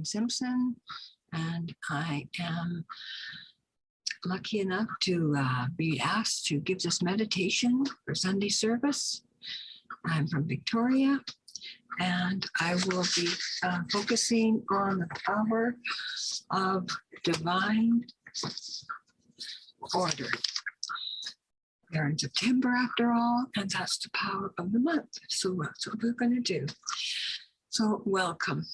Simpson, and I am lucky enough to be asked to give this meditation for Sunday service. I'm from Victoria, and I will be focusing on the power of divine order. We are in September after all, and that's the power of the month. So that's what we're going to do. So welcome.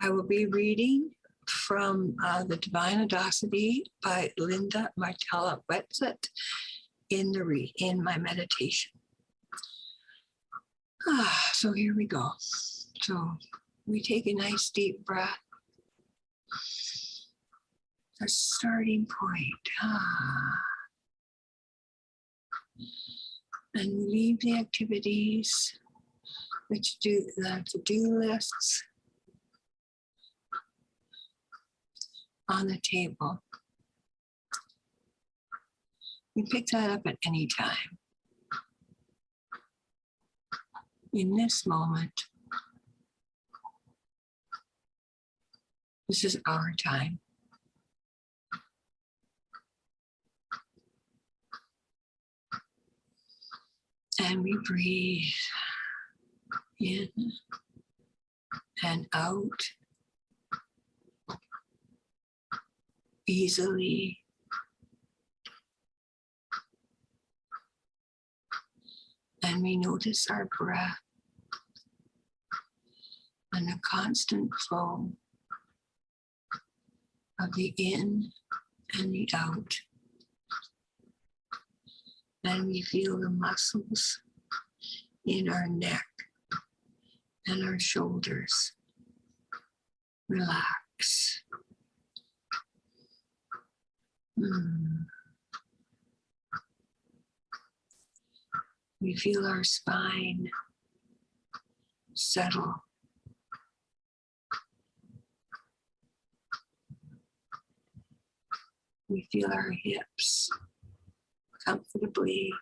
I will be reading from The Divine Audacity by Linda Martella Wetzel in my meditation. So here we go. So we take a nice deep breath. A starting point. And leave the activities, the to-do lists on the table. You pick that up at any time. In this moment, this is our time. And we breathe in and out easily. And we notice our breath and the constant flow of the in and the out. And we feel the muscles in our neck and our shoulders relax. We feel our spine settle. We feel our hips comfortably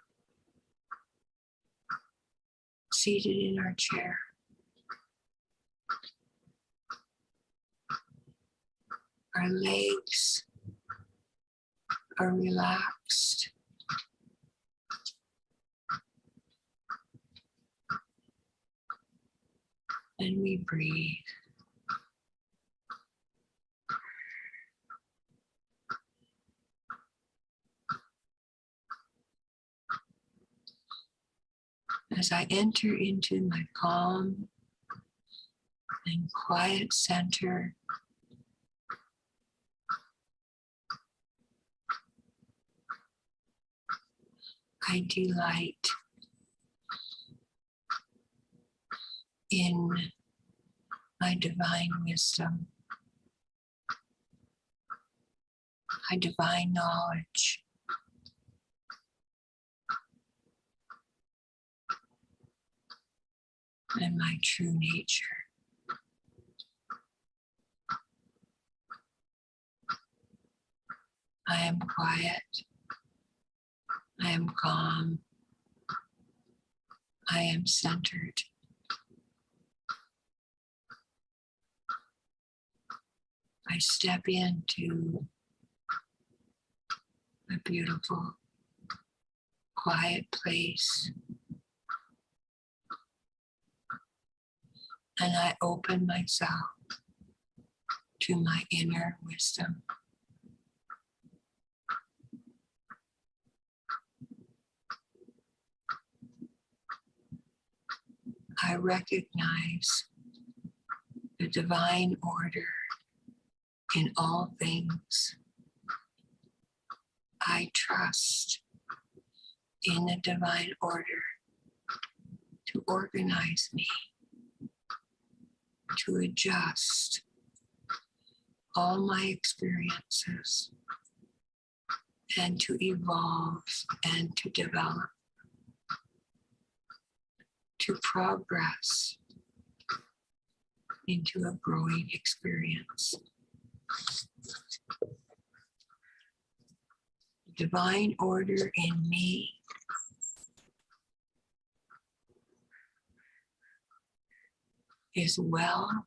seated in our chair. Our legs are relaxed. And we breathe. As I enter into my calm and quiet center, I delight in my divine wisdom, my divine knowledge, and my true nature. I am quiet. I am calm. I am centered. I step into a beautiful, quiet place. And I open myself to my inner wisdom. I recognize the divine order in all things. I trust in the divine order to organize me, to adjust all my experiences, and to evolve and to develop, to progress into a growing experience. Divine order in me is well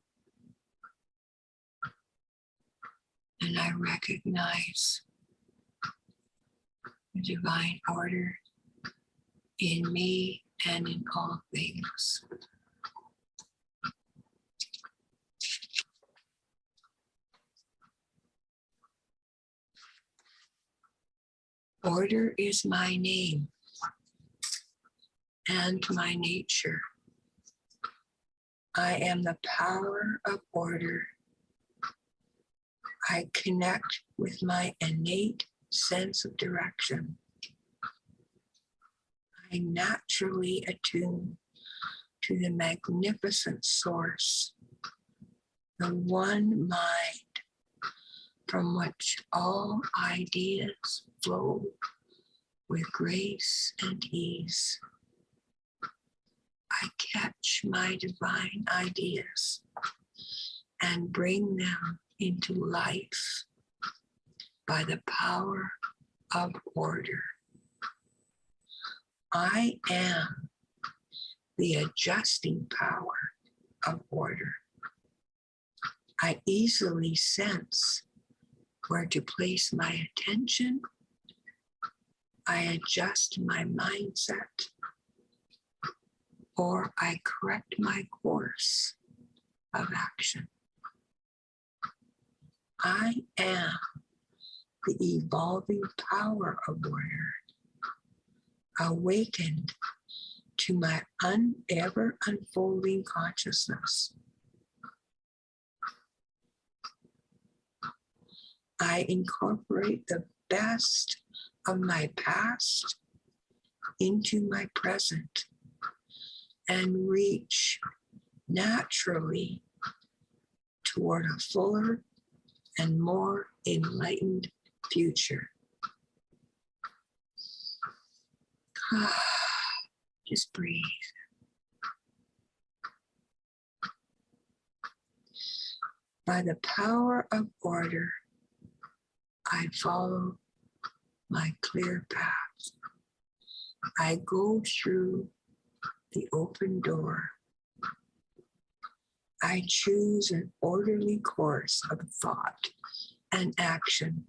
recognize the divine order in me and in all things. Order is my name and my nature. I am the power of order. I connect with my innate sense of direction. I naturally attune to the magnificent source, the one mind from which all ideas flow with grace and ease. I catch my divine ideas and bring them into life by the power of order. I am the adjusting power of order. I easily sense where to place my attention. I adjust my mindset, or I correct my course of action. I am the evolving power of order, awakened to my ever unfolding consciousness. I incorporate the best of my past into my present and reach naturally toward a fuller and more enlightened future. Just breathe. By the power of order, I follow my clear path. I go through the open door. I choose an orderly course of thought and action,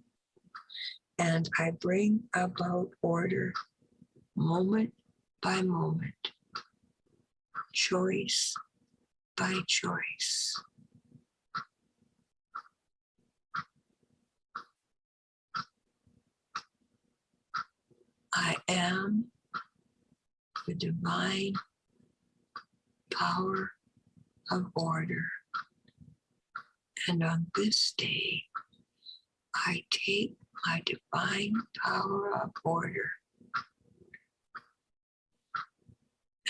and I bring about order moment by moment, choice by choice. I am the divine power of order. And on this day, I take my divine power of order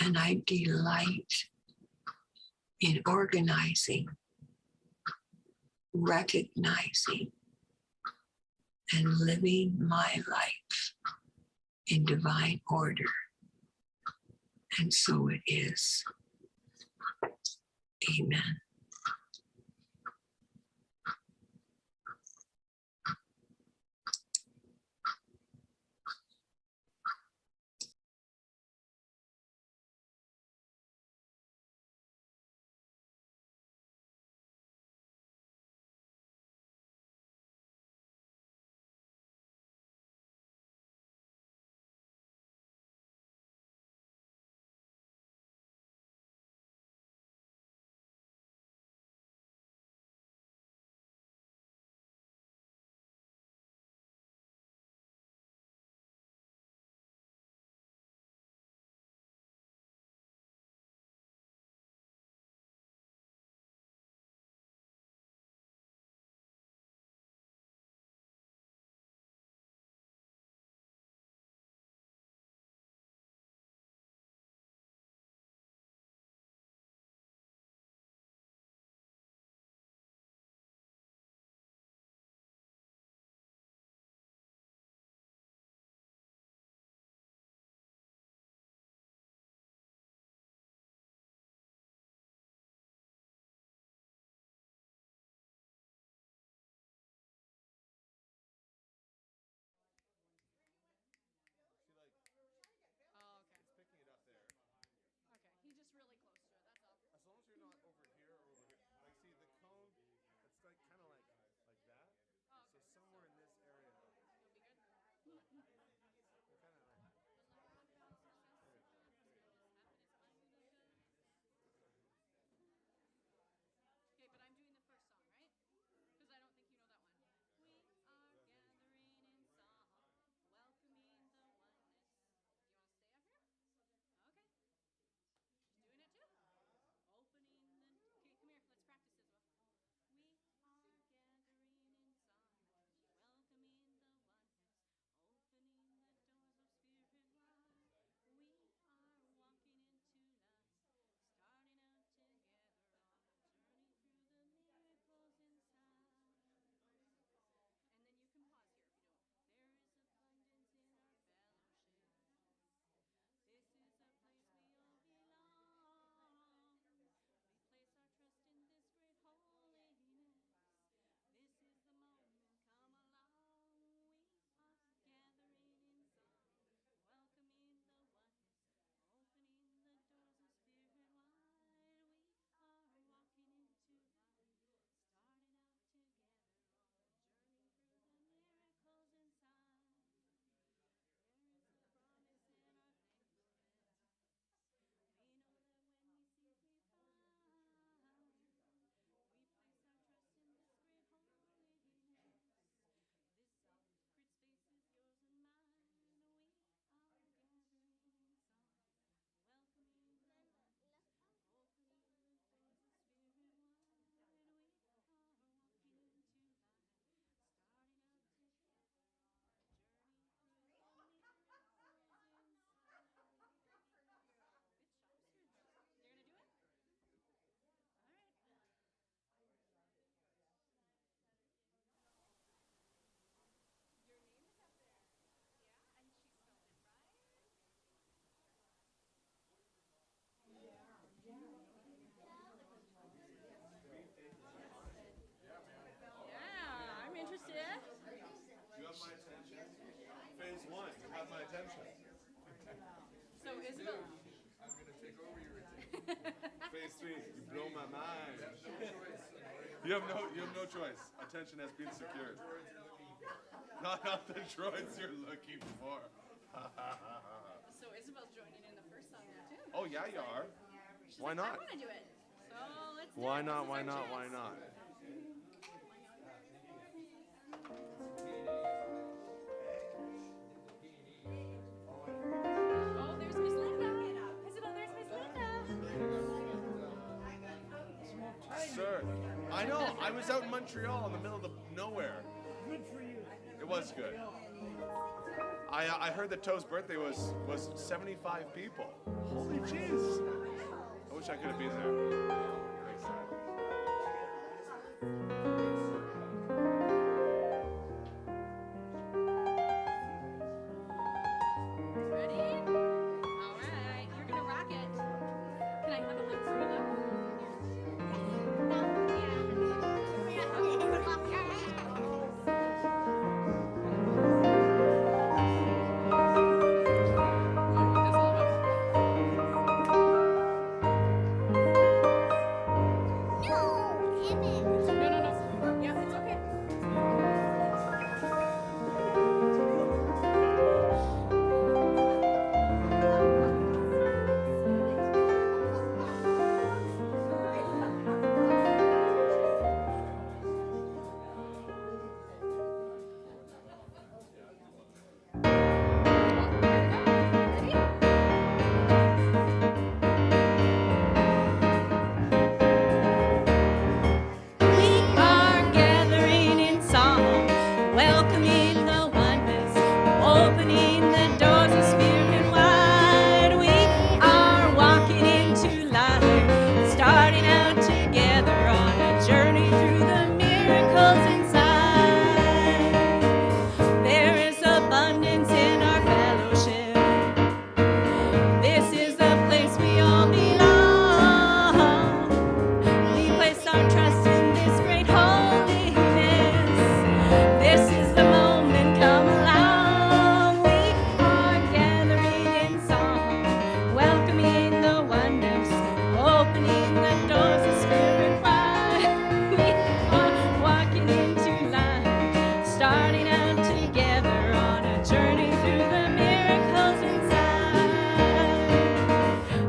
and I delight in organizing, recognizing, and living my life in divine order. And so it is. Amen. sweet. You blow my mind. You have no choice. Attention has been secured. Not the droids you're looking for. So Isabel's joining in the first song now too. Oh yeah, you are. Why not? I want to do it. So let's do Why it. not? This is Why our not? chance. Why not? Oh, there's Miss Linda. Isabel, there's Miss Linda. Sir, I know. I was out in Montreal in the middle of nowhere. Good for you. It was good. I heard that Toe's birthday was 75 people. Holy jeez. I wish I could have been there. Thanks, Dad. Ready? All right. You're going to rock it. Can I have a look for you? No. Yeah, it's okay. We are gathering in song, welcoming the oneness, opening the doors of spirit wide. We are walking into life, starting out together on a journey through the miracles inside. There is abundance in our fellowship. This is the place we all belong. We place our trust in this great holiness. This is the moment, come along. We are gathering in song, welcoming the wonders, opening the doors of spirit wide. We are walking into life, starting out together on a journey through the miracles inside.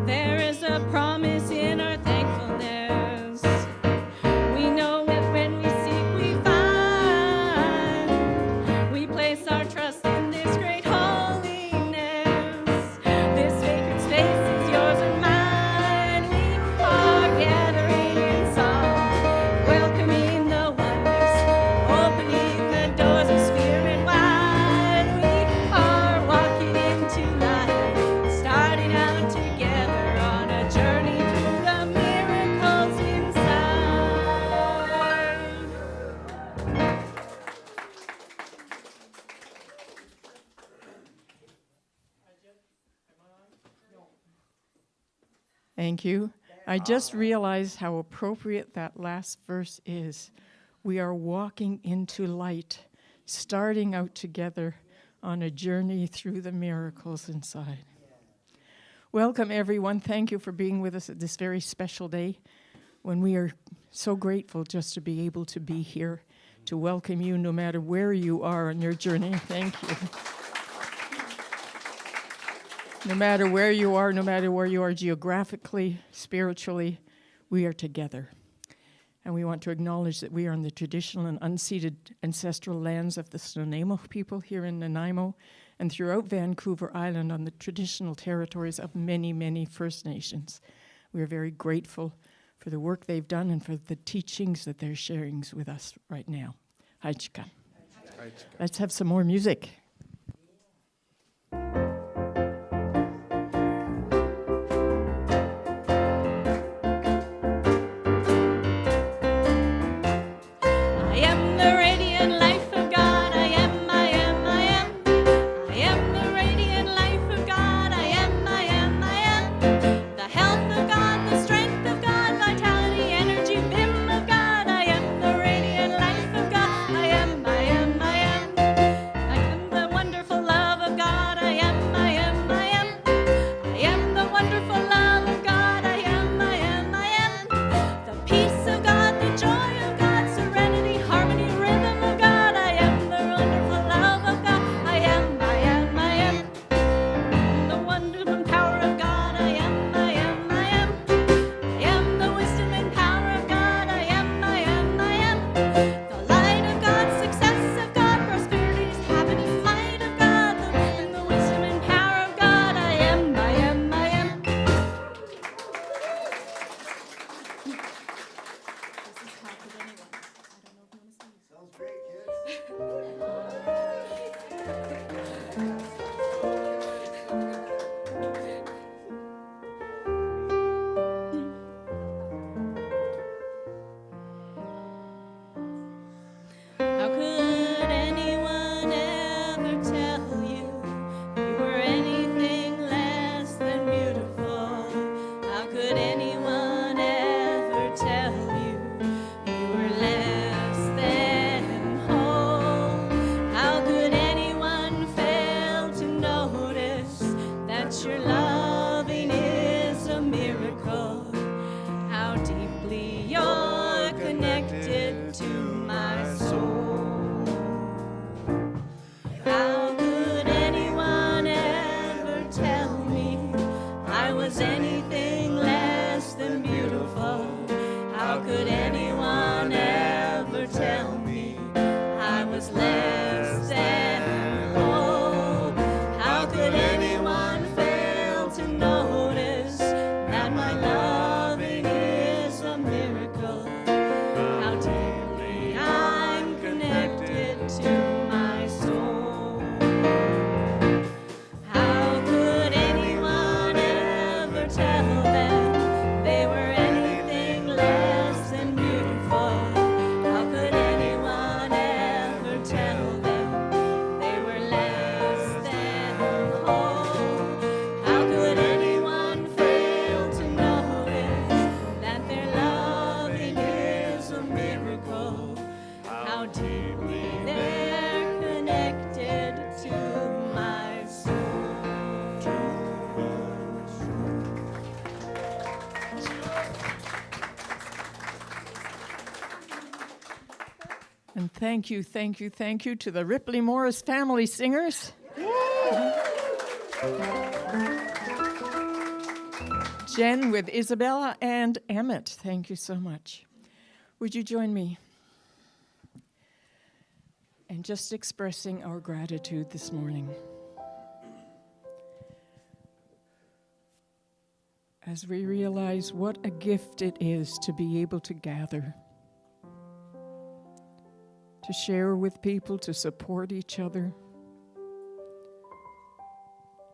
There is a promise in our thankfulness. We know that when we seek, we find. We place our trust in this great holiness. This sacred space is yours and mine. We are gathering in song, welcoming the oneness, opening the doors of spirit wide. We are walking into life, starting out together on a journey through the miracles inside. Thank you. I just realized how appropriate that last verse is. We are walking into light, starting out together on a journey through the miracles inside. Welcome, everyone. Thank you for being with us at this very special day when we are so grateful just to be able to be here to welcome you no matter where you are on your journey. Thank you. No matter where you are geographically, spiritually, we are together. And we want to acknowledge that we are on the traditional and unceded ancestral lands of the Snuneymuxw people here in Nanaimo and throughout Vancouver Island on the traditional territories of many, many First Nations. We are very grateful for the work they've done and for the teachings that they're sharing with us right now. Hi, Chika. Let's have some more music. I am the radiant life of God. I am, I am, I am. I am the radiant life of God. I am, I am, I am. The health of God, the strength of God, vitality, energy, vim of God. I am the radiant life of God. I am, I am, I am. I am the And thank you to the Ripley Morris family singers. Jen with Isabella and Emmett, thank you so much. Would you join me in just expressing our gratitude this morning? As we realize what a gift it is to be able to gather, to share with people, to support each other,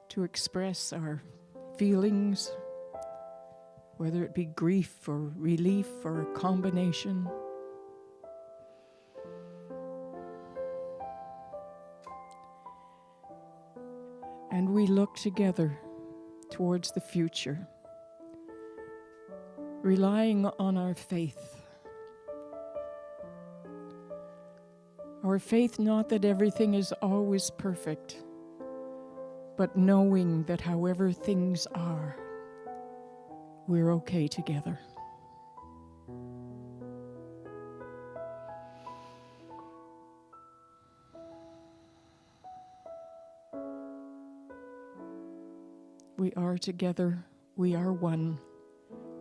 to express our feelings, whether it be grief or relief or a combination. And we look together towards the future, relying on our faith. Our faith, not that everything is always perfect, but knowing that however things are, we're okay together. We are together, we are one,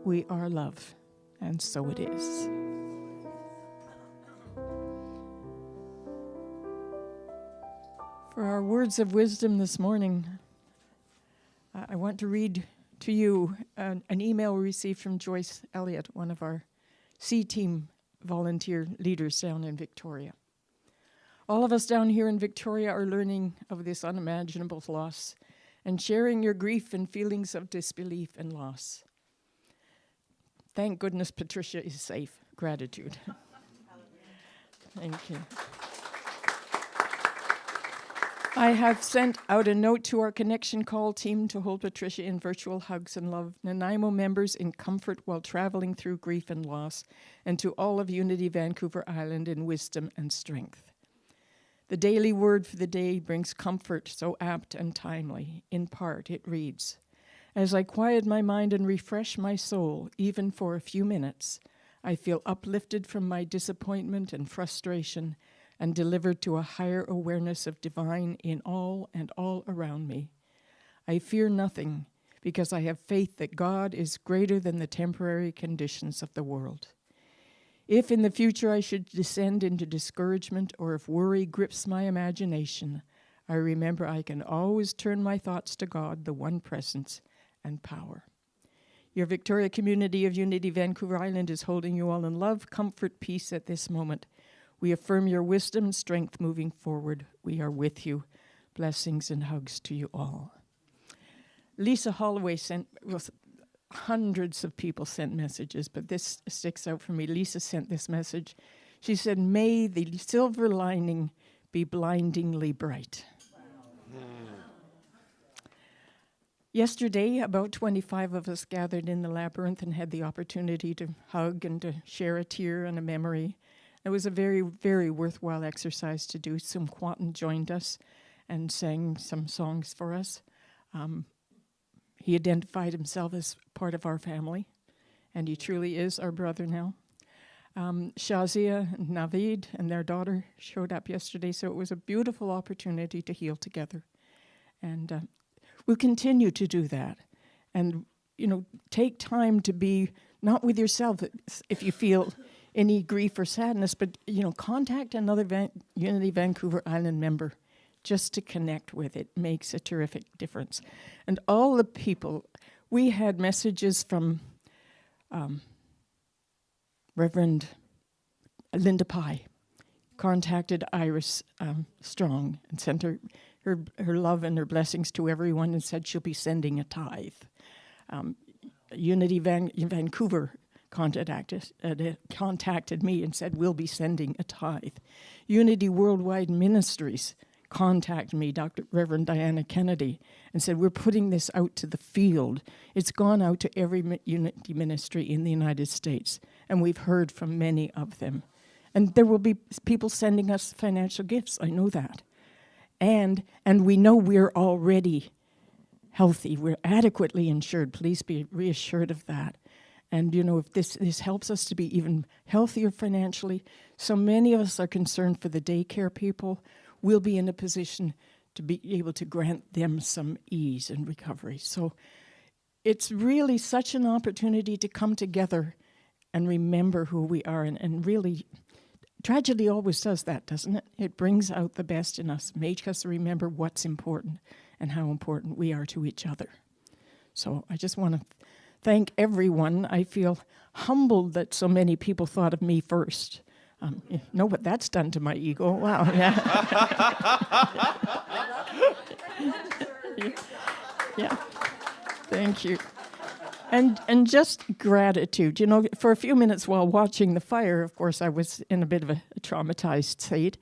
we are love, and so it is. For our words of wisdom this morning, I want to read to you an email we received from Joyce Elliott, one of our C-Team volunteer leaders down in Victoria. All of us down here in Victoria are learning of this unimaginable loss and sharing your grief and feelings of disbelief and loss. Thank goodness Patricia is safe. Gratitude. Thank you. I have sent out a note to our Connection Call team to hold Patricia in virtual hugs and love, Nanaimo members in comfort while traveling through grief and loss, and to all of Unity Vancouver Island in wisdom and strength. The daily word for the day brings comfort so apt and timely. In part, it reads, "As I quiet my mind and refresh my soul, even for a few minutes, I feel uplifted from my disappointment and frustration and delivered to a higher awareness of divine in all and all around me. I fear nothing because I have faith that God is greater than the temporary conditions of the world. If in the future I should descend into discouragement or if worry grips my imagination, I remember I can always turn my thoughts to God, the one presence and power." Your Victoria community of Unity Vancouver Island is holding you all in love, comfort, peace at this moment. We affirm your wisdom and strength moving forward. We are with you. Blessings and hugs to you all. Lisa Holloway sent, well, hundreds of people sent messages, but this sticks out for me. Lisa sent this message. She said, "May the silver lining be blindingly bright." Yesterday, about 25 of us gathered in the labyrinth and had the opportunity to hug and to share a tear and a memory. It was a very, very worthwhile exercise to do. Sum Quanten joined us and sang some songs for us. He identified himself as part of our family, and he truly is our brother now. Shazia and Naveed and their daughter showed up yesterday, so it was a beautiful opportunity to heal together. And we'll continue to do that. And, take time to be not with yourself if you feel any grief or sadness, but, contact another Unity Vancouver Island member just to connect with. It makes a terrific difference. And all the people, we had messages from Reverend Linda Pye, contacted Iris Strong and sent her love and her blessings to everyone and said she'll be sending a tithe. Unity Vancouver contacted me and said, we'll be sending a tithe. Unity Worldwide Ministries contacted me, Reverend Diana Kennedy, and said, we're putting this out to the field. It's gone out to every Unity ministry in the United States, and we've heard from many of them. And there will be people sending us financial gifts, I know that. And we know we're already healthy. We're adequately insured. Please be reassured of that. And, if this helps us to be even healthier financially, so many of us are concerned for the daycare people, we'll be in a position to be able to grant them some ease and recovery. So it's really such an opportunity to come together and remember who we are. And really, tragedy always does that, doesn't it? It brings out the best in us, makes us remember what's important and how important we are to each other. So I just want to thank everyone. I feel humbled that so many people thought of me first. You know what that's done to my ego. Wow, yeah. Yeah, thank you. And just gratitude. For a few minutes while watching the fire, of course, I was in a bit of a traumatized state.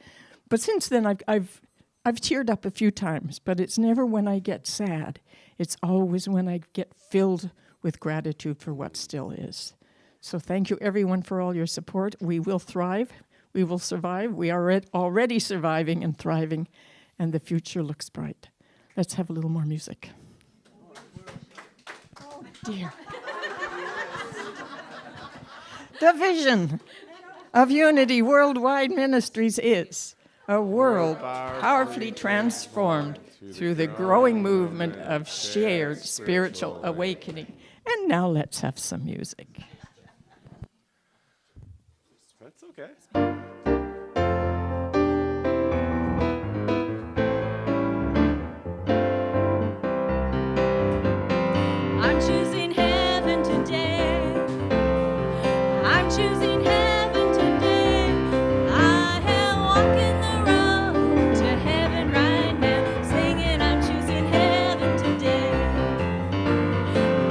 But since then, I've teared up a few times, but it's never when I get sad. It's always when I get filled with gratitude for what still is. So thank you, everyone, for all your support. We will thrive. We will survive. We are already surviving and thriving, and the future looks bright. Let's have a little more music. Oh, dear. The vision of Unity Worldwide Ministries is a world powerfully transformed through the growing movement of shared spiritual awakening. And now let's have some music. That's okay. I'm choosing heaven today. I'm choosing heaven today. I am walking the road to heaven right now, singing I'm choosing heaven today.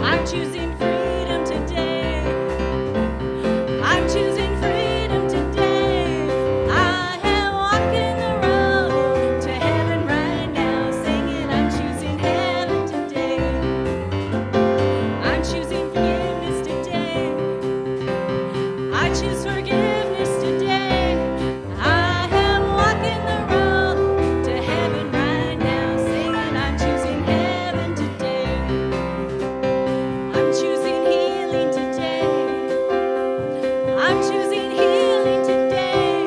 I'm choosing freedom today. I'm choosing freedom today. I am walking the road to heaven right now, singing I'm choosing heaven today. I'm choosing forgiveness today. I choose forgiveness today. I am walking the road to heaven right now, singing I'm choosing heaven today. I'm choosing healing today. I'm choosing healing today.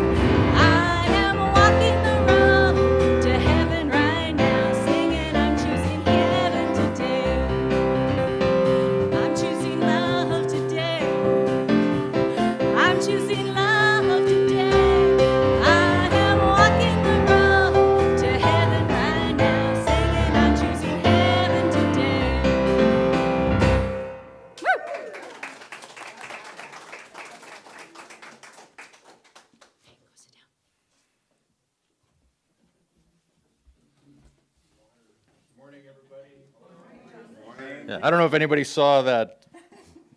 I am walking the road to heaven right now, singing I'm choosing heaven today. I'm choosing love today. I'm choosing love today. I am walking the road to heaven right now, singing I'm choosing heaven today. Yeah, I don't know if anybody saw that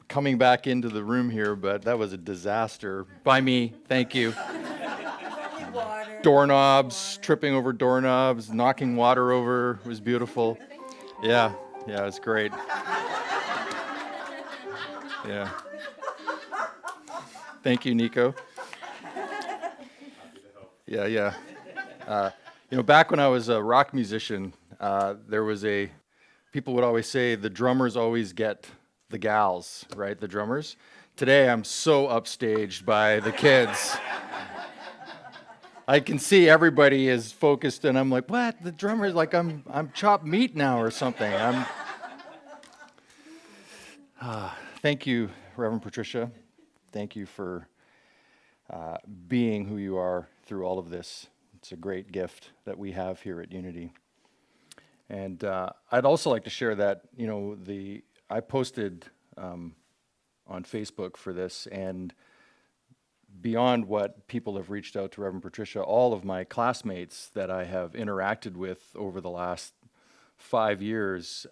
coming back into the room here, but that was a disaster by me. Thank you. Doorknobs, tripping over doorknobs, knocking water over. It was beautiful. Yeah, it was great. Yeah. Thank you, Nico. Yeah. Back when I was a rock musician, there was people would always say the drummers always get the gals, right? The drummers. Today, I'm so upstaged by the kids. I can see everybody is focused, and I'm like, what? The drummer's like, I'm chopped meat now or something. Thank you, Reverend Patricia. Thank you for being who you are through all of this. It's a great gift that we have here at Unity. And I'd also like to share that, I posted on Facebook for this, and beyond what people have reached out to Reverend Patricia, all of my classmates that I have interacted with over the last 5 years,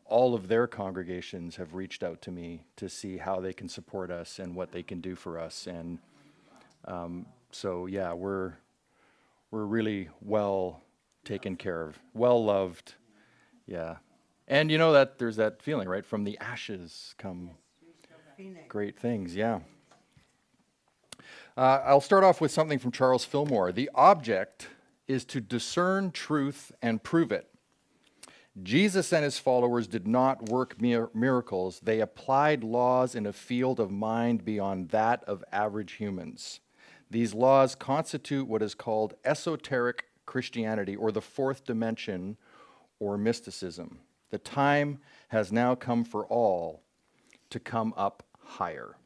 all of their congregations have reached out to me to see how they can support us and what they can do for us. And we're really well taken care of, well loved. Yeah. And that there's that feeling, right? From the ashes come great things. Yeah. I'll start off with something from Charles Fillmore. The object is to discern truth and prove it. Jesus and his followers did not work miracles. They applied laws in a field of mind beyond that of average humans. These laws constitute what is called esoteric Christianity, or the fourth dimension, or mysticism. The time has now come for all to come up higher.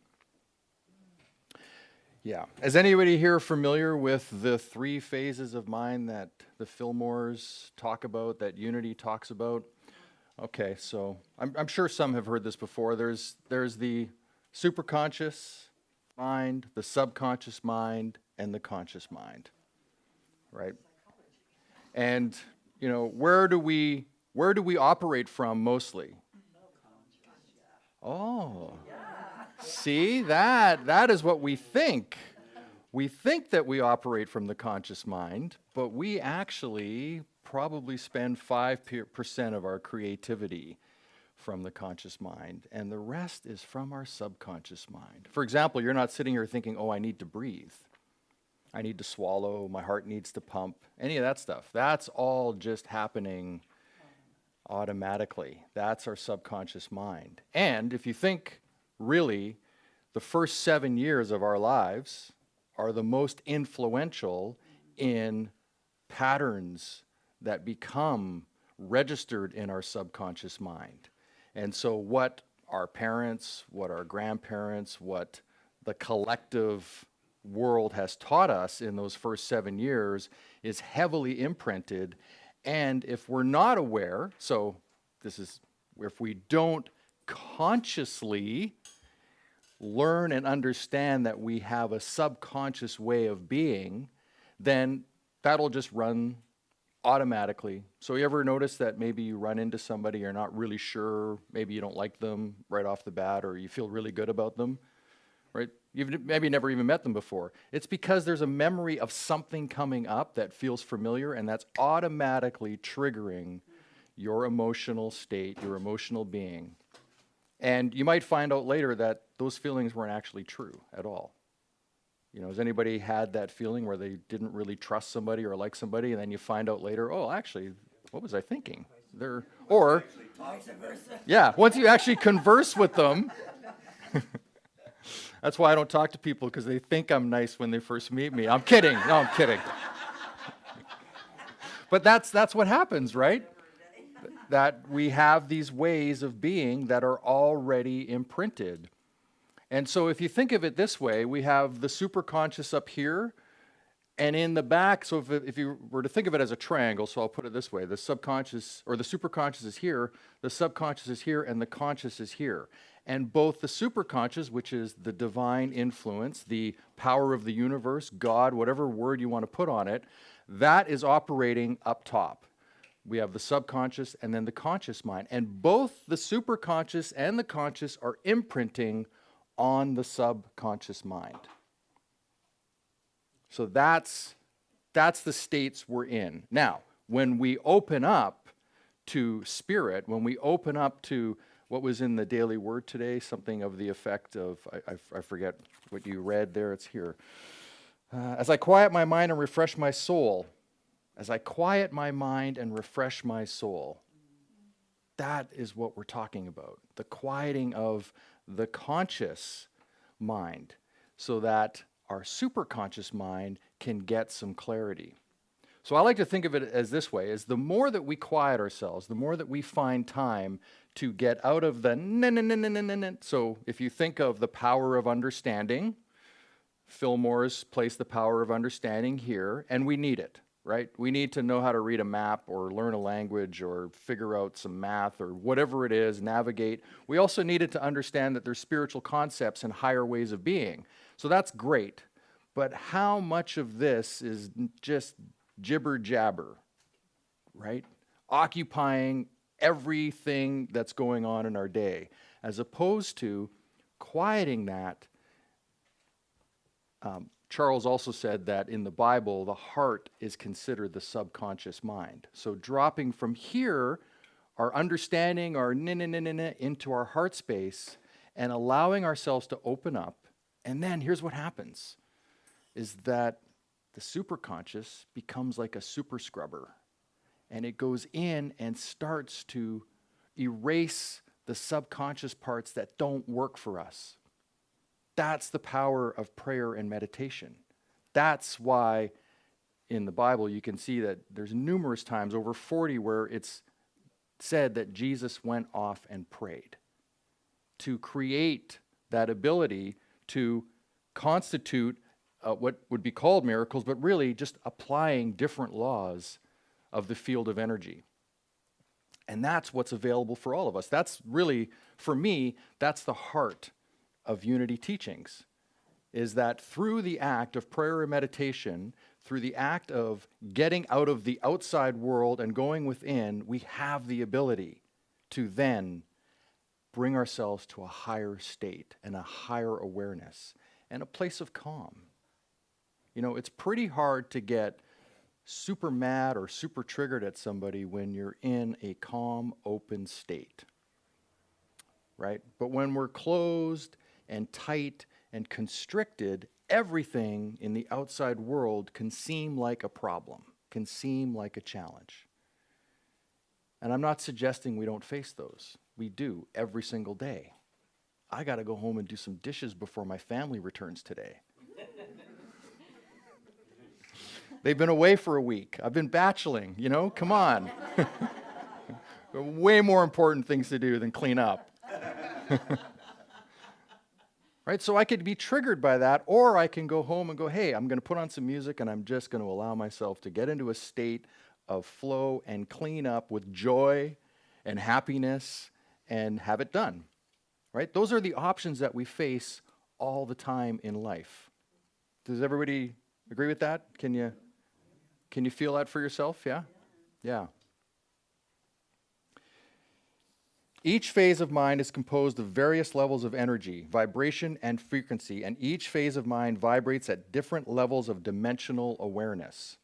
Yeah. Is anybody here familiar with the three phases of mind that the Fillmores talk about, that Unity talks about? Okay, so I'm sure some have heard this before. There's the superconscious mind, the subconscious mind, and the conscious mind, right? And you know, where do we operate from mostly? Oh. See, that is what we think. We think that we operate from the conscious mind, but we actually probably spend 5% of our creativity from the conscious mind, and the rest is from our subconscious mind. For example, you're not sitting here thinking, oh, I need to breathe. I need to swallow, my heart needs to pump, any of that stuff. That's all just happening automatically. That's our subconscious mind. And if you think, really, the first 7 years of our lives are the most influential in patterns that become registered in our subconscious mind. And so what our parents, what our grandparents, what the collective world has taught us in those first 7 years is heavily imprinted. And if we're not aware, so this is if we don't consciously learn and understand that we have a subconscious way of being, then that'll just run automatically. So you ever notice that maybe you run into somebody, you're not really sure, maybe you don't like them right off the bat, or you feel really good about them, right? You've maybe never even met them before. It's because there's a memory of something coming up that feels familiar, and that's automatically triggering your emotional state, your emotional being. And you might find out later that those feelings weren't actually true at all. You know, has anybody had that feeling where they didn't really trust somebody or like somebody, and then you find out later, oh, actually, what was I thinking? Or, yeah, once you actually converse with them, that's why I don't talk to people, because they think I'm nice when they first meet me. I'm kidding. No, I'm kidding. But that's what happens, right? That we have these ways of being that are already imprinted. And so if you think of it this way, we have the superconscious up here, and in the back, so if you were to think of it as a triangle, so I'll put it this way, the subconscious, or the superconscious is here, the subconscious is here, and the conscious is here. And both the superconscious, which is the divine influence, the power of the universe, God, whatever word you want to put on it, that is operating up top. We have the subconscious and then the conscious mind. And both the superconscious and the conscious are imprinting on the subconscious mind. So that's the states we're in. Now, when we open up to spirit, when we open up to what was in the daily word today, something of the effect of, I forget what you read there, it's here. As I quiet my mind and refresh my soul, as I quiet my mind and refresh my soul, that is what we're talking about. The quieting of the conscious mind so that our superconscious mind can get some clarity. So I like to think of it as this way, is the more that we quiet ourselves, the more that we find time to get out of the So if you think of the power of understanding, Fillmore's placed the power of understanding here, and we need it. Right? We need to know how to read a map or learn a language or figure out some math or whatever it is, navigate. We also needed to understand that there's spiritual concepts and higher ways of being. So that's great. But how much of this is just jibber jabber, right? Occupying everything that's going on in our day, as opposed to quieting that. Charles also said that in the Bible, the heart is considered the subconscious mind. So dropping from here, our understanding, our into our heart space, and allowing ourselves to open up. And then here's what happens, is that the superconscious becomes like a super scrubber. and it goes in and starts to erase the subconscious parts that don't work for us. That's the power of prayer and meditation. That's why in the Bible you can see that there's numerous times, over 40, where it's said that Jesus went off and prayed to create that ability to constitute what would be called miracles, but really just applying different laws of the field of energy. And that's what's available for all of us. That's really, for me, that's the heart of Unity teachings, is that through the act of prayer and meditation, through the act of getting out of the outside world and going within, we have the ability to then bring ourselves to a higher state and a higher awareness and a place of calm. You know, it's pretty hard to get super mad or super triggered at somebody when you're in a calm, open state, right? But when we're closed and tight and constricted, everything in the outside world can seem like a problem, can seem like a challenge. And I'm not suggesting we don't face those. We do every single day. I got to go home and do some dishes before my family returns today. They've been away for a week. I've been bachelling, you know, come on. Way more important things to do than clean up. Right? So I could be triggered by that, or I can go home and go, hey, I'm going to put on some music and I'm just going to allow myself to get into a state of flow and clean up with joy and happiness and have it done. Right? Those are the options that we face all the time in life. Does everybody agree with that? Can you feel that for yourself? Yeah? Yeah. Each phase of mind is composed of various levels of energy, vibration, and frequency, and each phase of mind vibrates at different levels of dimensional awareness.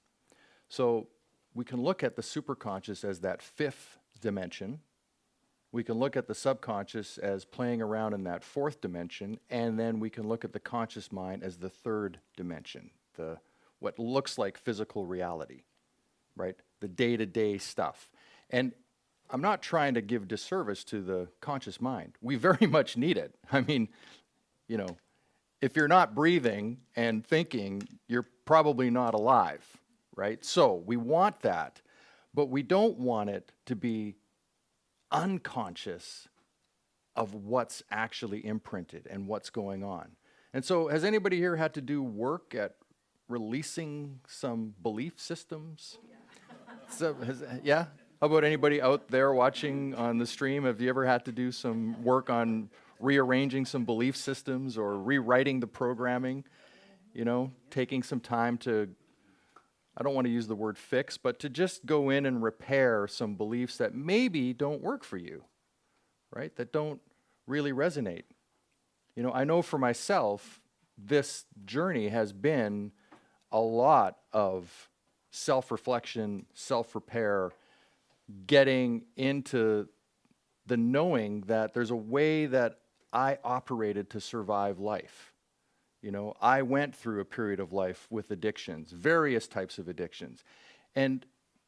So we can look at the superconscious as that fifth dimension. We can look at the subconscious as playing around in that fourth dimension, and then we can look at the conscious mind as the third dimension, what looks like physical reality, right? The day-to-day stuff. And I'm not trying to give disservice to the conscious mind. We very much need it. I mean, you know, if you're not breathing and thinking, you're probably not alive, right? So we want that, but we don't want it to be unconscious of what's actually imprinted and what's going on. And so has anybody here had to do work at releasing some belief systems? So yeah? How about anybody out there watching on the stream? Have you ever had to do some work on rearranging some belief systems or rewriting the programming? You know, taking some time to, I don't want to use the word fix, but to just go in and repair some beliefs that maybe don't work for you, right? That don't really resonate. You know, I know for myself, this journey has been a lot of self-reflection, self-repair, getting into the knowing that there's a way that I operated to survive life. You know, I went through a period of life with addictions, various types of addictions. And,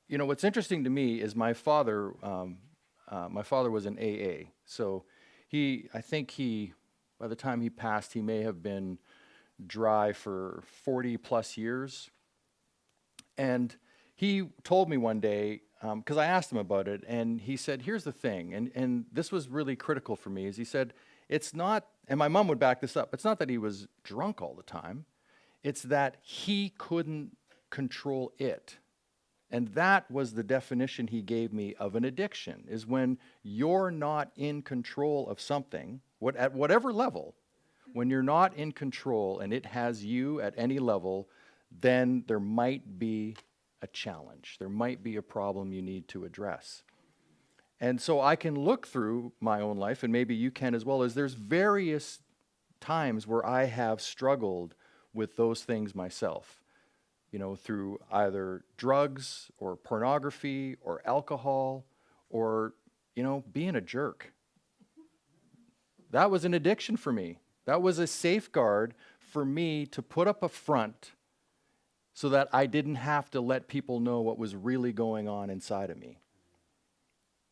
you know, what's interesting to me is my father was an AA. So I think by the time he passed, he may have been dry for 40 plus years. And he told me one day, because I asked him about it, and he said, here's the thing, and this was really critical for me, is he said, it's not, and my mom would back this up, it's not that he was drunk all the time, it's that he couldn't control it. And that was the definition he gave me of an addiction, is when you're not in control of something, at whatever level, when you're not in control and it has you at any level, then there might be a challenge. There might be a problem you need to address. And so I can look through my own life, and maybe you can as well, as there's various times where I have struggled with those things myself, you know, through either drugs or pornography or alcohol or, you know, being a jerk. That was an addiction for me. That was a safeguard for me to put up a front so that I didn't have to let people know what was really going on inside of me.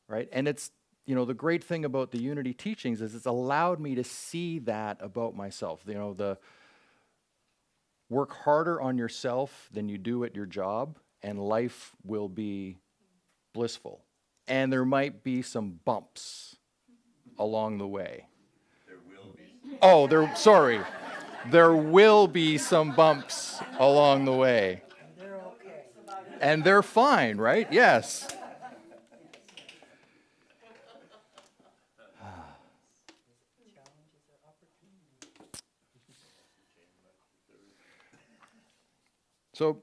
Right? And it's, the great thing about the Unity teachings is it's allowed me to see that about myself. The work harder on yourself than you do at your job, and life will be blissful. And there might be some bumps along the way. There will be. Oh, sorry. There will be some bumps along the way. And they're fine, right? Yes. So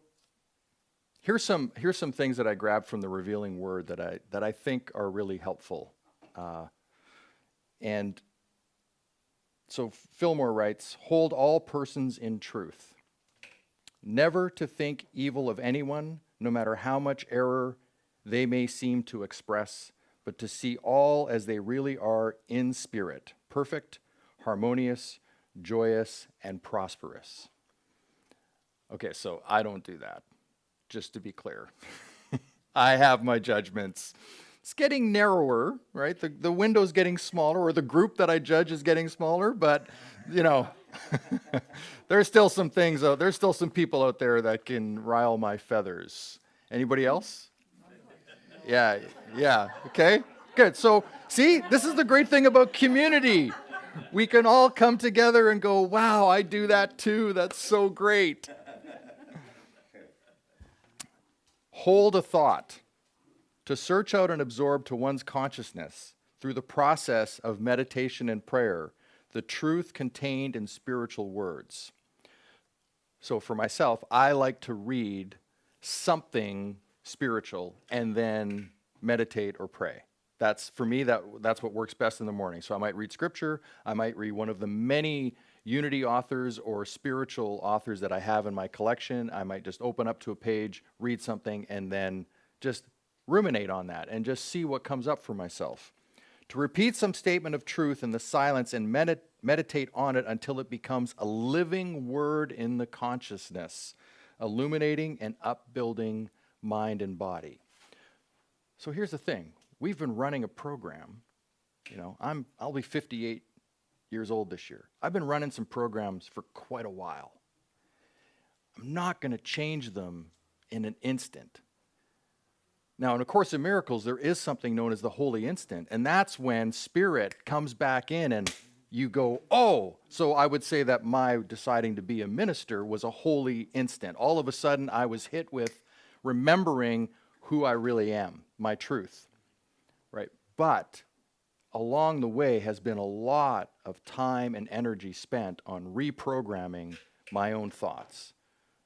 here's some things that I grabbed from the Revealing Word that I think are really helpful. And so Fillmore writes, hold all persons in truth. Never to think evil of anyone, no matter how much error they may seem to express, but to see all as they really are in spirit, perfect, harmonious, joyous, and prosperous. Okay, so I don't do that, just to be clear. I have my judgments. It's getting narrower, right? The window's getting smaller, or the group that I judge is getting smaller, but, there's still some things, there's still some people out there that can rile my feathers. Anybody else? Yeah, okay, good. So, see, this is the great thing about community. We can all come together and go, wow, I do that too, that's so great. Hold a thought. To search out and absorb to one's consciousness through the process of meditation and prayer, the truth contained in spiritual words. So for myself, I like to read something spiritual and then meditate or pray. That's, for me, that's what works best in the morning. So I might read scripture, I might read one of the many Unity authors or spiritual authors that I have in my collection. I might just open up to a page, read something, and then just ruminate on that and just see what comes up for myself. To repeat some statement of truth in the silence and meditate on it until it becomes a living word in the consciousness, illuminating and upbuilding mind and body. So here's the thing. We've been running a program. I'll be 58 years old this year. I've been running some programs for quite a while. I'm not going to change them in an instant. Now, in A Course in Miracles, there is something known as the holy instant, and that's when spirit comes back in and you go, oh, so I would say that my deciding to be a minister was a holy instant. All of a sudden, I was hit with remembering who I really am, my truth, right? But along the way has been a lot of time and energy spent on reprogramming my own thoughts,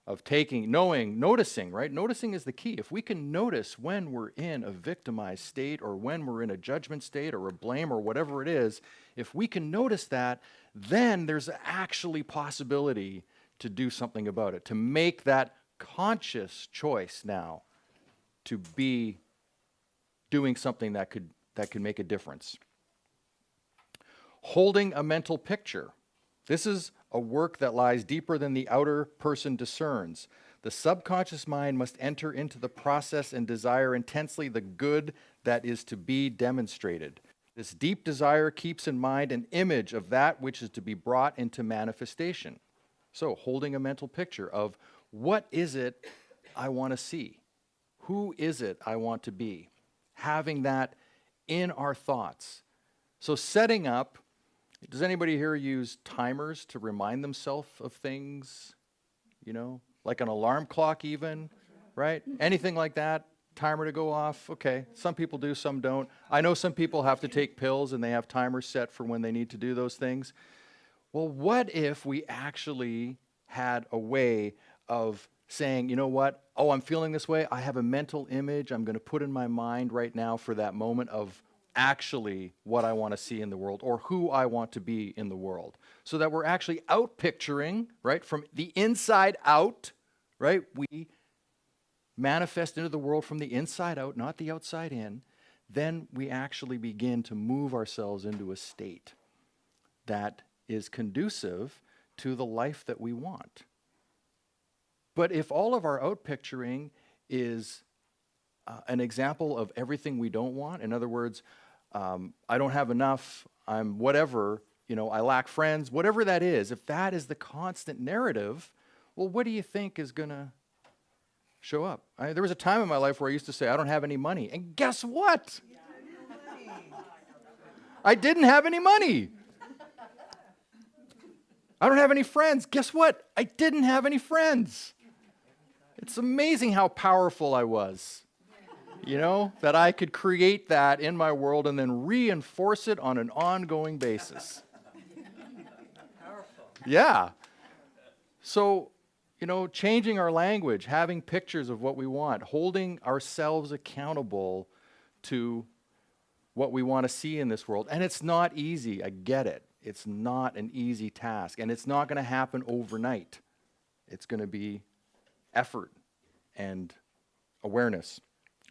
of noticing, right? Noticing is the key. If we can notice when we're in a victimized state or when we're in a judgment state or a blame or whatever it is, if we can notice that, then there's actually possibility to do something about it, to make that conscious choice now to be doing something that could make a difference. Holding a mental picture. This is a work that lies deeper than the outer person discerns. The subconscious mind must enter into the process and desire intensely the good that is to be demonstrated. This deep desire keeps in mind an image of that which is to be brought into manifestation. So, holding a mental picture of what is it I want to see? Who is it I want to be? Having that in our thoughts. So setting up, does anybody here use timers to remind themselves of things? Like an alarm clock even, right? Anything like that? Timer to go off? Okay, some people do, some don't. I know some people have to take pills and they have timers set for when they need to do those things. Well, what if we actually had a way of saying, you know what? Oh, I'm feeling this way. I have a mental image I'm going to put in my mind right now for that moment of actually what I want to see in the world or who I want to be in the world. So that we're actually out picturing, right, from the inside out, right? We manifest into the world from the inside out, not the outside in. Then we actually begin to move ourselves into a state that is conducive to the life that we want. But if all of our outpicturing is an example of everything we don't want, in other words, I don't have enough, I'm whatever, I lack friends, whatever that is, if that is the constant narrative, well, what do you think is going to show up? There was a time in my life where I used to say, I don't have any money. And guess what? I didn't have any money. I don't have any friends. Guess what? I didn't have any friends. It's amazing how powerful I was, that I could create that in my world and then reinforce it on an ongoing basis. Powerful. Yeah. So, changing our language, having pictures of what we want, holding ourselves accountable to what we want to see in this world. And it's not easy. I get it. It's not an easy task. And it's not going to happen overnight. It's going to be effort and awareness.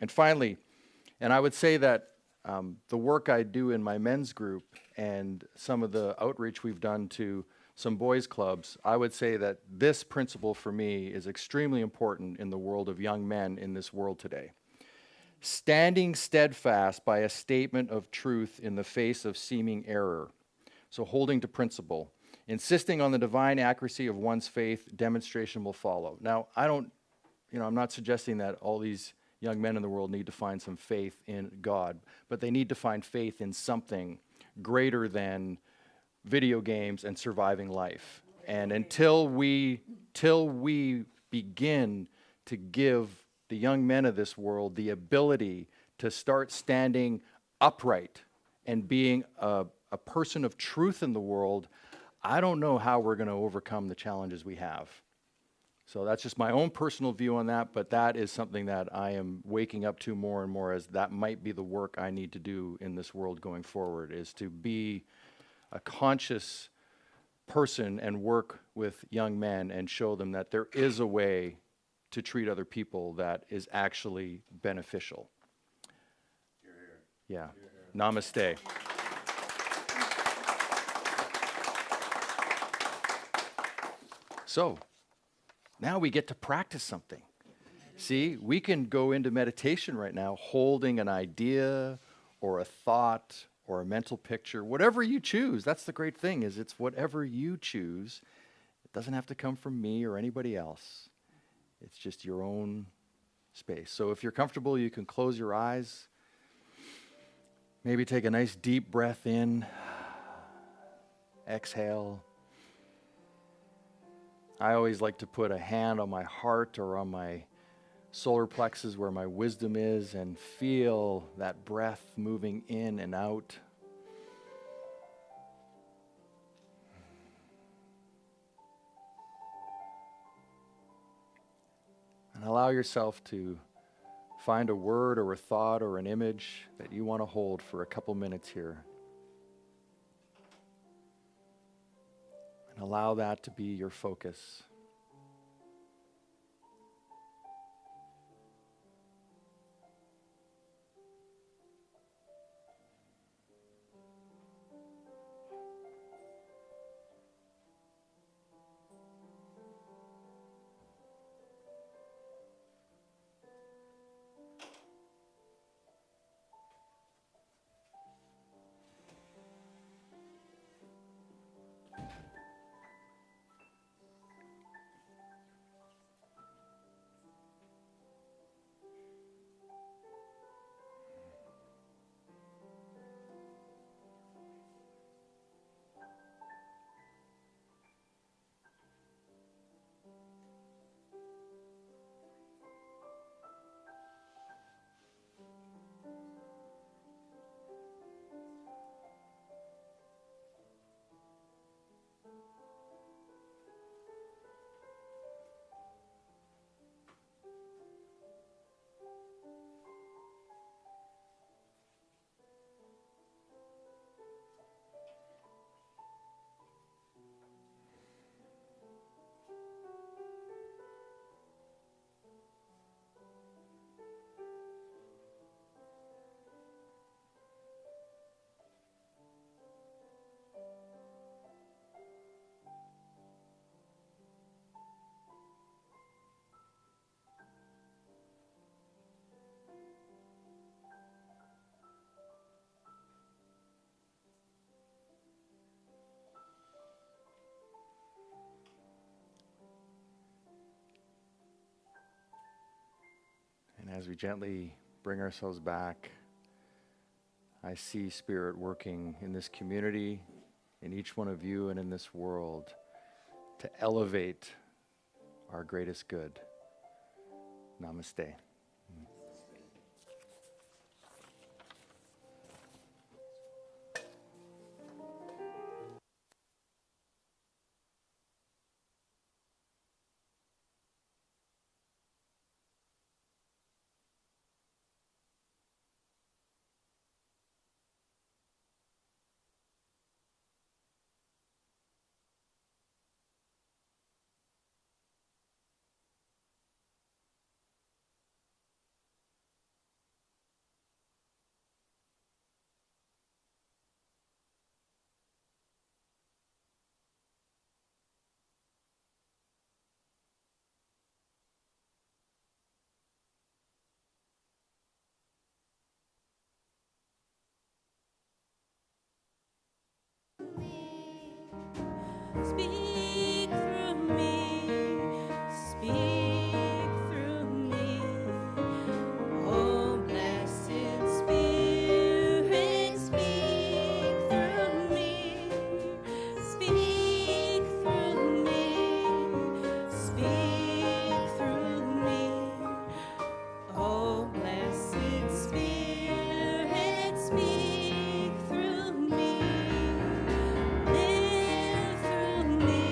And finally, and I would say that the work I do in my men's group and some of the outreach we've done to some boys' clubs, I would say that this principle for me is extremely important in the world of young men in this world today. Standing steadfast by a statement of truth in the face of seeming error. So holding to principle. Insisting on the divine accuracy of one's faith, demonstration will follow. Now, I'm not suggesting that all these young men in the world need to find some faith in God, but they need to find faith in something greater than video games and surviving life. And until we begin to give the young men of this world the ability to start standing upright and being a person of truth in the world, I don't know how we're going to overcome the challenges we have. So that's just my own personal view on that, but that is something that I am waking up to more and more, as that might be the work I need to do in this world going forward, is to be a conscious person and work with young men and show them that there is a way to treat other people that is actually beneficial. Yeah. Namaste. So, now we get to practice something. See, we can go into meditation right now holding an idea or a thought or a mental picture, whatever you choose. That's the great thing, is it's whatever you choose. It doesn't have to come from me or anybody else. It's just your own space. So if you're comfortable, you can close your eyes. Maybe take a nice deep breath in. Exhale. I always like to put a hand on my heart or on my solar plexus where my wisdom is and feel that breath moving in and out. And allow yourself to find a word or a thought or an image that you want to hold for a couple minutes here. And allow that to be your focus. as we gently bring ourselves back, I see Spirit working in this community, in each one of you, and in this world to elevate our greatest good. Namaste. Speak through me, speak through me. Oh, blessed Spirit, speak through me. Speak through me, speak through me. Oh, blessed Spirit, speak through me. Live through me,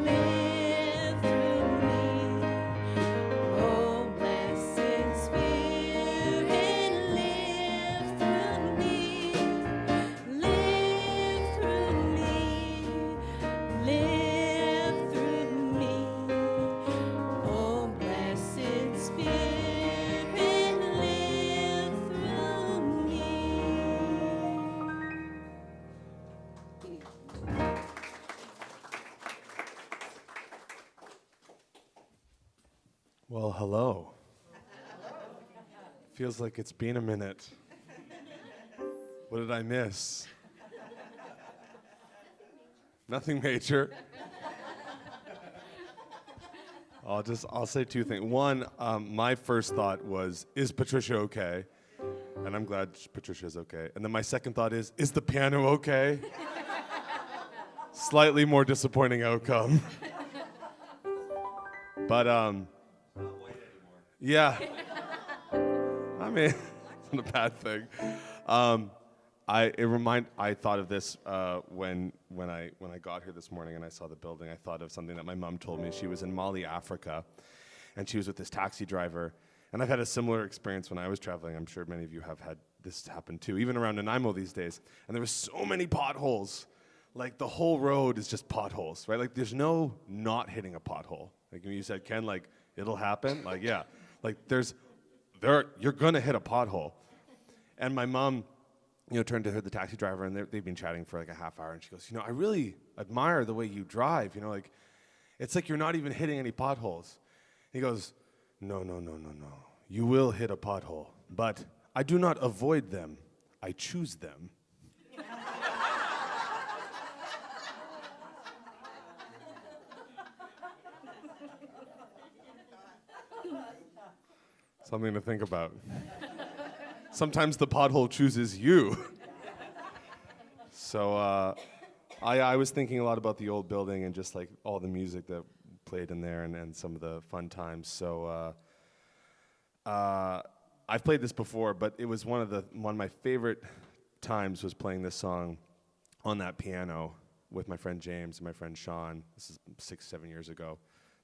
live through me. Oh, blessed Spirit, live through me, live through me, live through me. Oh, blessed Spirit, live through me. Well, hello. Feels like it's been a minute. What did I miss? Nothing major. I'll say two things. One, my first thought was, is Patricia okay? And I'm glad Patricia's okay. And then my second thought is the piano okay? Slightly more disappointing outcome. But yeah. I mean, it's not a bad thing. I thought of this when I got here this morning and I saw the building. I thought of something that my mom told me. She was in Mali, Africa, and she was with this taxi driver. And I've had a similar experience when I was traveling. I'm sure many of you have had this happen too, even around Nanaimo these days. And there were so many potholes. Like the whole road is just potholes, right? Like there's no not hitting a pothole. Like when you said, Ken, like it'll happen. Like yeah, like you're gonna hit a pothole. And my mom, turned to her, the taxi driver, and they've been chatting for like a half hour, and she goes, I really admire the way you drive, like, it's like you're not even hitting any potholes. He goes, no. You will hit a pothole, but I do not avoid them, I choose them. Something to think about. Sometimes the pothole chooses you. So I was thinking a lot about the old building and just like all the music that played in there and some of the fun times. So I've played this before, but it was one of my favorite times was playing this song on that piano with my friend James and my friend Sean. This is 6-7 years ago.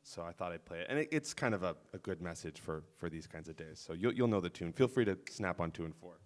So I thought I'd play it. And it's kind of a good message for these kinds of days. So you'll know the tune. Feel free to snap on 2 and 4.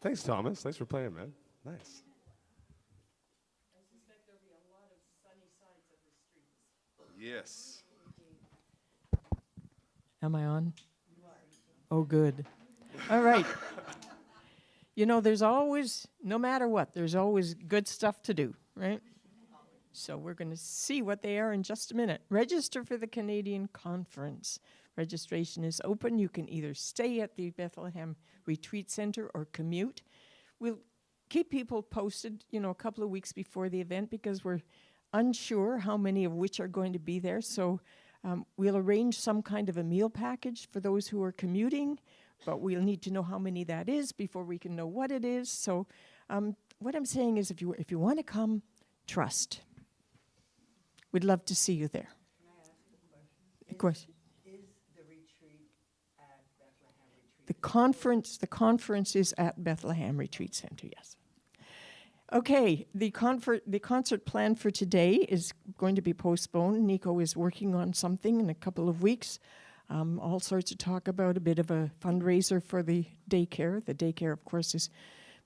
Thanks, Thomas. Thanks for playing, man. Nice. Yes. Am I on? Oh, good. All right. You know, there's always, no matter what, there's always good stuff to do, right? So we're going to see what they are in just a minute. Register for the Canadian Conference. Registration is open. You can either stay at the Bethlehem Retreat Center or commute. We'll keep people posted, you know, a couple of weeks before the event because we're unsure how many of which are going to be there. So we'll arrange some kind of a meal package for those who are commuting, but we'll need to know how many that is before we can know what it is. So what I'm saying is if you want to come, trust. We'd love to see you there. Can I ask a question? A question. Is the retreat at Bethlehem Retreat? The conference is at Bethlehem Retreat Center, yes. Okay, the concert planned for today is going to be postponed. Nico is working on something in a couple of weeks. All sorts of talk about a bit of a fundraiser for the daycare. The daycare, of course, has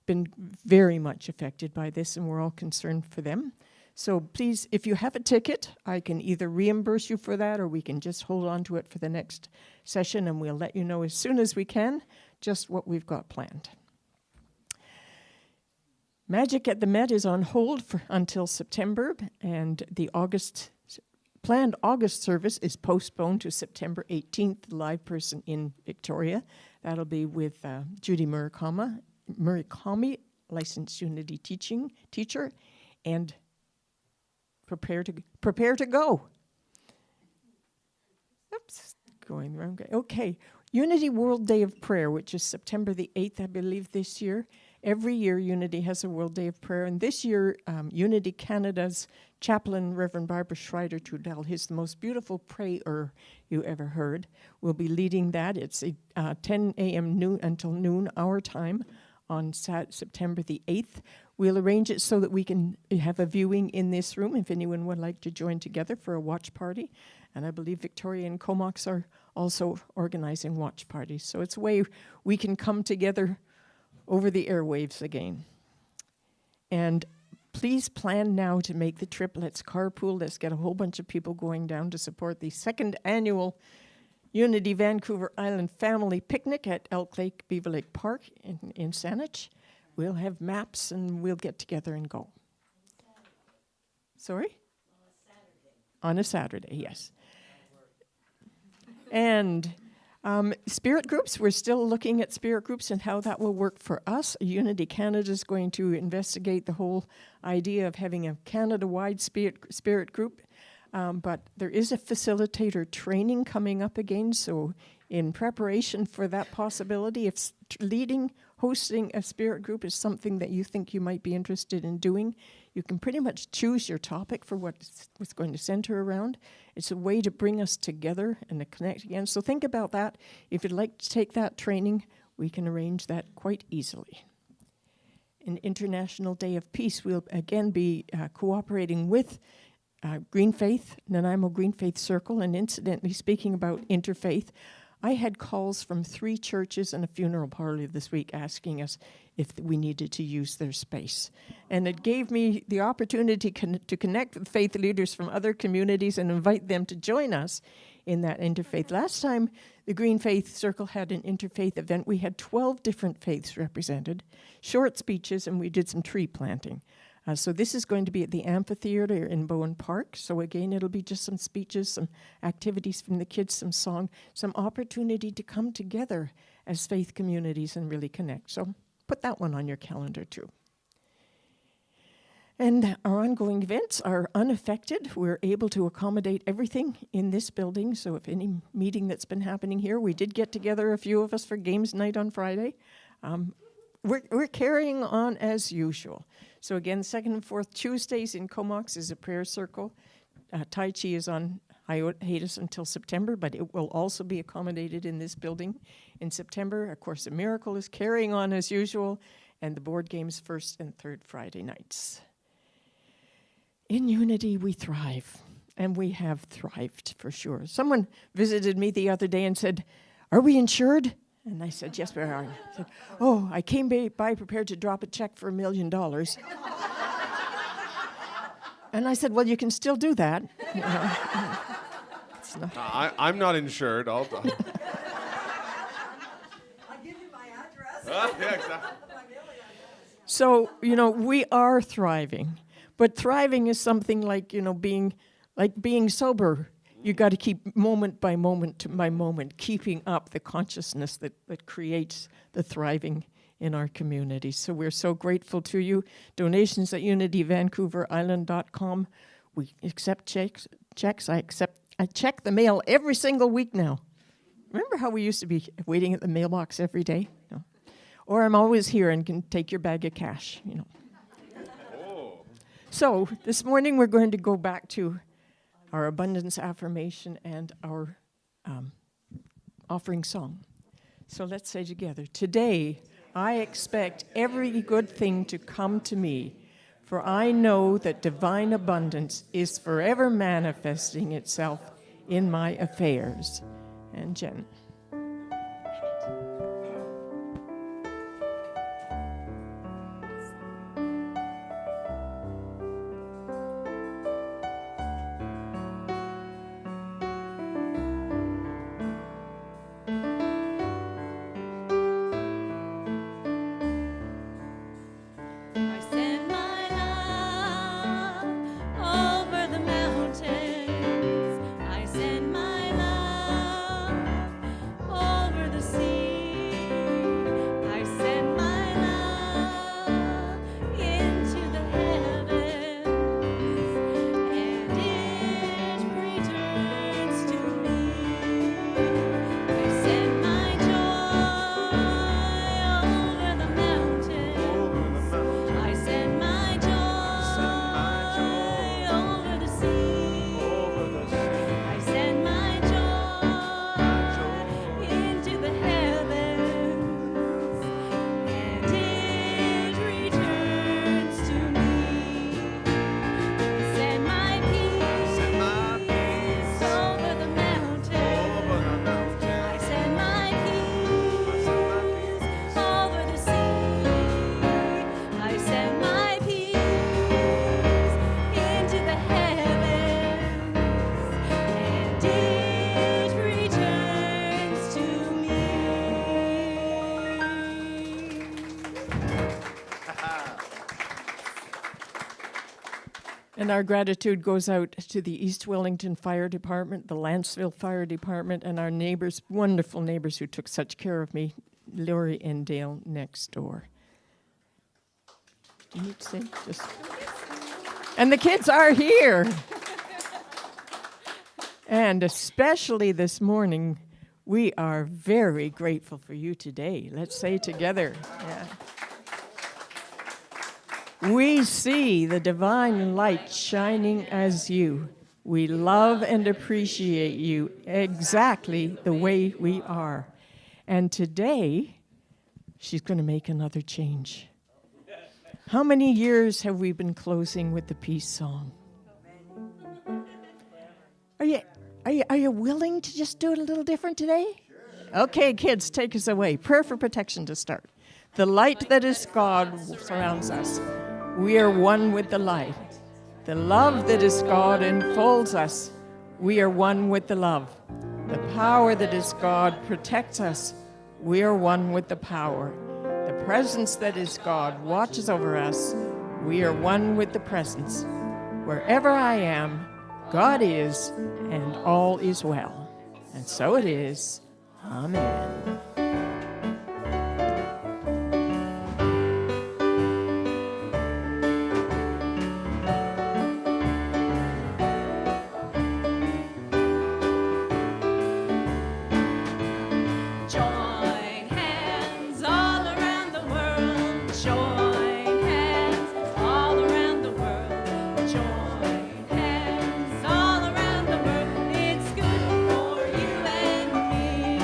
been very much affected by this, and we're all concerned for them. So please, if you have a ticket, I can either reimburse you for that or we can just hold on to it for the next session, and we'll let you know as soon as we can just what we've got planned. Magic at the Met is on hold until September, and the planned August service is postponed to September 18th, the live person in Victoria. That'll be with Judy Murakami, licensed Unity teacher, and prepare to go. Oops, going the wrong way. Okay, Unity World Day of Prayer, which is September the 8th, I believe, this year. Every year, Unity has a World Day of Prayer, and this year, Unity Canada's chaplain, Reverend Barbara Schreider-Trudell, he's the most beautiful prayer you ever heard, will be leading that. It's 10 a.m. until noon, our time, on September the 8th. We'll arrange it so that we can have a viewing in this room if anyone would like to join together for a watch party. And I believe Victoria and Comox are also organizing watch parties. So it's a way we can come together over the airwaves again. And please plan now to make the trip. Let's carpool. Let's get a whole bunch of people going down to support the second annual Unity Vancouver Island Family Picnic at Elk Lake, Beaver Lake Park in Saanich. We'll have maps and we'll get together and go. Sorry? On a Saturday, yes. And spirit groups, we're still looking at spirit groups and how that will work for us. Unity Canada is going to investigate the whole idea of having a Canada-wide spirit group. But there is a facilitator training coming up again, so in preparation for that possibility, if hosting a spirit group is something that you think you might be interested in doing, you can pretty much choose your topic for what's going to center around. It's a way to bring us together and to connect again. So think about that. If you'd like to take that training, we can arrange that quite easily. An International Day of Peace, we'll again be cooperating with Green Faith, Nanaimo Green Faith Circle, and incidentally, speaking about interfaith, I had calls from 3 churches and a funeral parlor this week asking us if we needed to use their space. And it gave me the opportunity to connect with faith leaders from other communities and invite them to join us in that interfaith. Last time the Green Faith Circle had an interfaith event, we had 12 different faiths represented, short speeches, and we did some tree planting. So this is going to be at the amphitheater in Bowen Park. So again, it'll be just some speeches, some activities from the kids, some song, some opportunity to come together as faith communities and really connect. So put that one on your calendar too. And our ongoing events are unaffected. We're able to accommodate everything in this building. So if any meeting that's been happening here, we did get together, a few of us, for games night on Friday. We're carrying on as usual. So again, second and fourth Tuesdays in Comox is a prayer circle. Tai Chi is on hiatus until September, but it will also be accommodated in this building in September. Of course, A Miracle is carrying on as usual, and the board games first and third Friday nights. In Unity, we thrive, and we have thrived for sure. Someone visited me the other day and said, "Are we insured?" And I said, yes, where are you? He said, oh, I came by prepared to drop a check for $1 million. And I said, well, you can still do that. You know, it's not. I'm not insured. I'll give you my address. Yeah, exactly. My mailing address. So, you know, we are thriving. But thriving is something like, you know, being sober. You got to keep moment by moment by moment, keeping up the consciousness that creates the thriving in our community. So we're so grateful to you. Donations at unityvancouverisland.com. We accept checks. I check the mail every single week now. Remember how we used to be waiting at the mailbox every day? No. Or I'm always here and can take your bag of cash, you know. So this morning we're going to go back to our abundance affirmation and our offering song. So let's say together, today I expect every good thing to come to me, for I know that divine abundance is forever manifesting itself in my affairs. And Jen. I send my love over the mountains. I send my love over the sea. I send my love into the heavens, and it returns to me. I send my joy over the mountains. I send my joy over the sea. I send my joy into the heavens, and it returns to me. I send my peace over the mountains. I send my peace over the sea. I send my peace into the heavens, and it returns to me. And our gratitude goes out to the East Wellington Fire Department, the Lanceville Fire Department, and our neighbors, wonderful neighbors who took such care of me, Lori and Dale next door. Do you need to say? Just. And the kids are here. And especially this morning, we are very grateful for you today. Let's say together. Yeah. We see the divine light shining as you. We love and appreciate you exactly the way we are. And today, she's going to make another change. How many years have we been closing with the peace song? Are you willing to just do it a little different today? Okay, kids, take us away. Prayer for protection to start. The light that is God surrounds us. We are one with the light. The love that is God enfolds us. We are one with the love. The power that is God protects us. We are one with the power. The presence that is God watches over us. We are one with the presence. Wherever I am, God is, and all is well. And so it is. Amen. Join hands all around the world. Join hands all around the world. Join hands all around the world. It's good for you and me.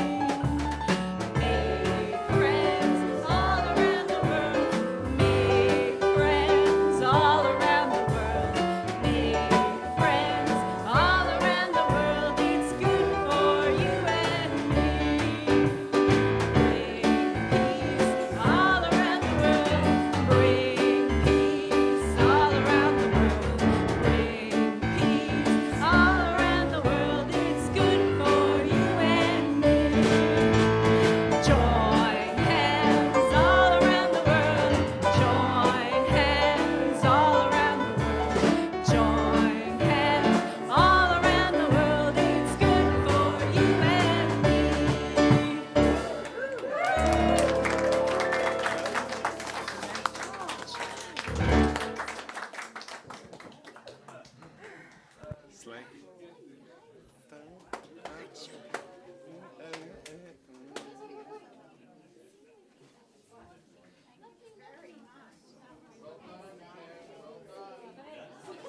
Swanky.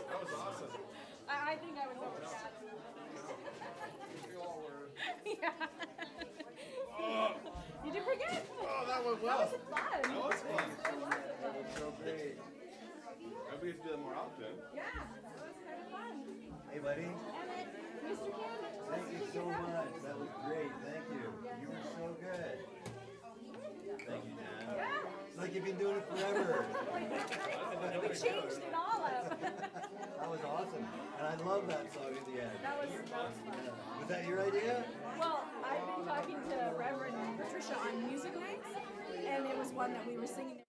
That was awesome. I think I was over that. Yeah. You did pretty good. Oh, that went well. That was fun. That was fun. That was so great. Maybe we have to do that more often. Yeah, that was kind of fun. Hey, buddy. Mr. Kim. Thank you so much. That was great. Thank you. You were so good. Thank you, Jan. It's like you've been doing it forever. We changed it all up. That was awesome. And I love that song at the end. That was fun. Was that your idea? Well, I've been talking to Reverend Patricia on music nights, and it was one that we were singing.